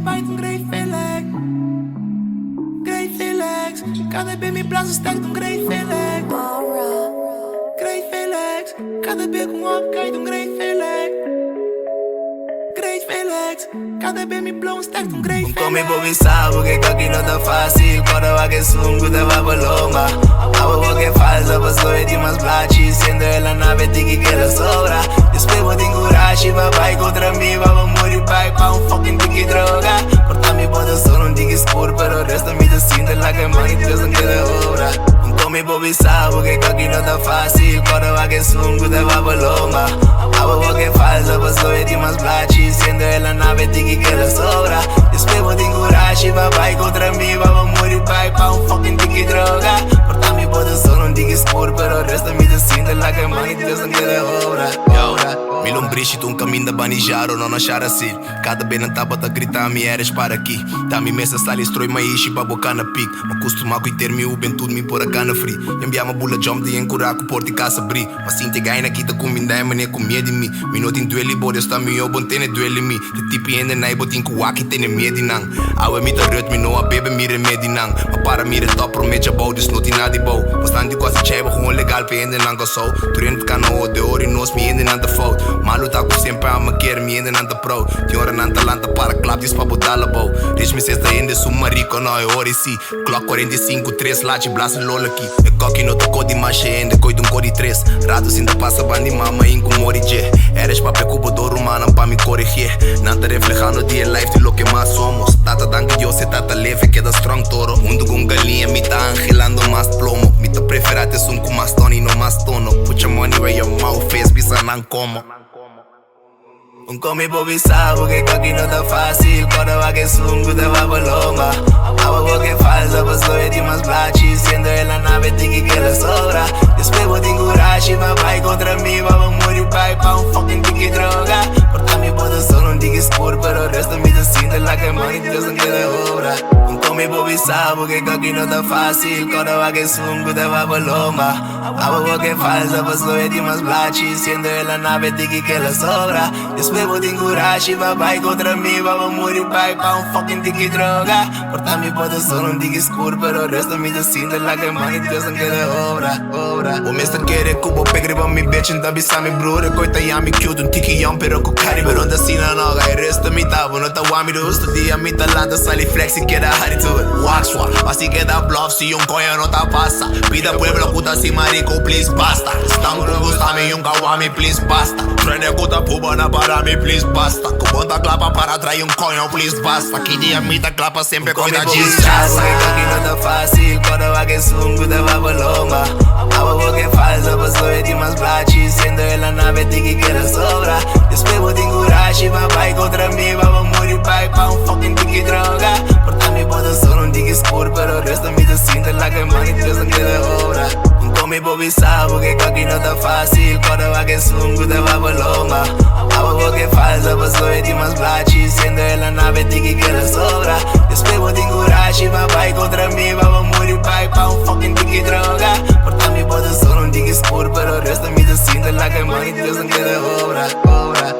pai de grey Felix. Grey Felix. Cada vez me braço stack de grey Felix. Grey Felix. Cada vez com o cai de grey Felix. Grey Felix. Cada vez me blow stack de grey Felix. Come bobi sabe que aqui não tá fácil. Quando vai que sungo da babalonga. Abo que faz a pessoa de mais blate. Sendo ela na betique que ela sobra. Depois vou te encurar, vai contra mim. Vai morrer, pai, pa fucking tique droga. Porta me pode só não diga escuro. Pero o resto me descende lá que mãe Deus não queda obra. Come bobi sabe que aqui não tá fácil. Quando vai que sungo da babalonga. Abo que faz a pessoa de mais blate. Sendo ela na betique que ela sobra. Depois vou te encurar, vai contra mim. Vai morrer, pai, pa fucking tique droga. Porta me pode só não diga escuro. Pero o resto me descende lá que mãe Deus não queda obra. Mi lombrice tu caminho da banijar ou não achar assim. Cada vez na tapa tá gritar me eres para aqui. Tá me mesa sala estroi mais ishi pra boca na pic. Me costuma com ter meu bem tudo me por a cana free. Enviar uma bula jump de encurar com porta e casa abrir. Mas sim te ganha aqui tá com minha mané com medo de mim. Me não tem duelo e bode está me eu bom tem duelo em mim. De tipo ainda na ibo tem com aqui tem medo não. Awe me tá rut me não a bebe me remédio não. Mas para me top promete a bow this não tem nada de bow. Bastante quase cheba com legal pe ainda não go so. Turente cano de ori nos me ainda não tá fault. Malu tá com sempre a me quer me ainda não tá pro. Tem hora não tá lanta para club diz pra botar la bow. Rich me sexta ainda suma rico não é hora sim. Clock 45 3 lá de blast lola aqui. É coque não tocou de macha ainda coi de code 3. Ratos ainda passa bandi mama em com morije. Eres pa pecubo do rumana pa me corrigir. Não tá reflejando dia life de lo que mais somos. Tata dan que eu se tata leve queda strong toro. Mundo com galinha me tá angelando mais plomo. Me tá preferate sum com mais tono e não mais tono. Put your money where your mouth is, bisa não como. Come bobi sabe que aqui não tá fácil. Quando vai que sungo da babalonga. Abo que faz a pessoa de mais blate. Sendo ela na betique que ela sobra. Depois vou te encurar, vai contra mim. Vai morrer, pai, pa fucking tique droga. Porta me pode só não diga escuro. Pero o resto me descende lá que mãe Deus não queda obra. Come bobi sabe que aqui não tá fácil. Quando vai que sungo da babalonga. Abo que faz a pessoa de mais blate. Sendo ela na betique que ela sobra. Depois vou te encurar, vai contra mim. Vai morrer, pai, pa fucking tique droga. Porta me pode só não diga escuro. Pero o resto me descende lá que mãe Deus não queda obra. O mestre quer cubo pegriba mi bitch and bisa mi brother. Coita yami cute un tiki yam pero ko kari. Pero onda sina noga e resto mi tabo. No ta wami do studia mi talanta sali flexi queda hari to it. Waxwa, así queda bluff si un coño no ta pasa. Pida pueblo puta si marico please basta. Stam con gusta mi un kawami please basta. Frene puta pubana para mi please basta. Kubonta clapa para traer un coño please basta. Que dia mi ta clapa sempre coita desgraça. Aqui não tá fácil quando vai que sungo da babalonga. Abo que faz a pessoa de mais blate. Sendo ela na betique que ela sobra. Depois vou te encurar, vai contra mim. Vai morrer, pai, pa fucking tique droga. Porta me pode só não diga escuro. Pero o resto me descende lá que mãe Deus não queda obra. Come bobi sabe que aqui não tá fácil. Quando vai que sungo da babalonga. Abo que faz a pessoa de mais blate. Sendo ela na betique que ela sobra. Depois vou te encurar, vai contra mim. Vai morrer, pai, pa fucking tique droga. Porta me pode só não diga escuro. Pero o resto me descende lá que mãe Deus não queda obra.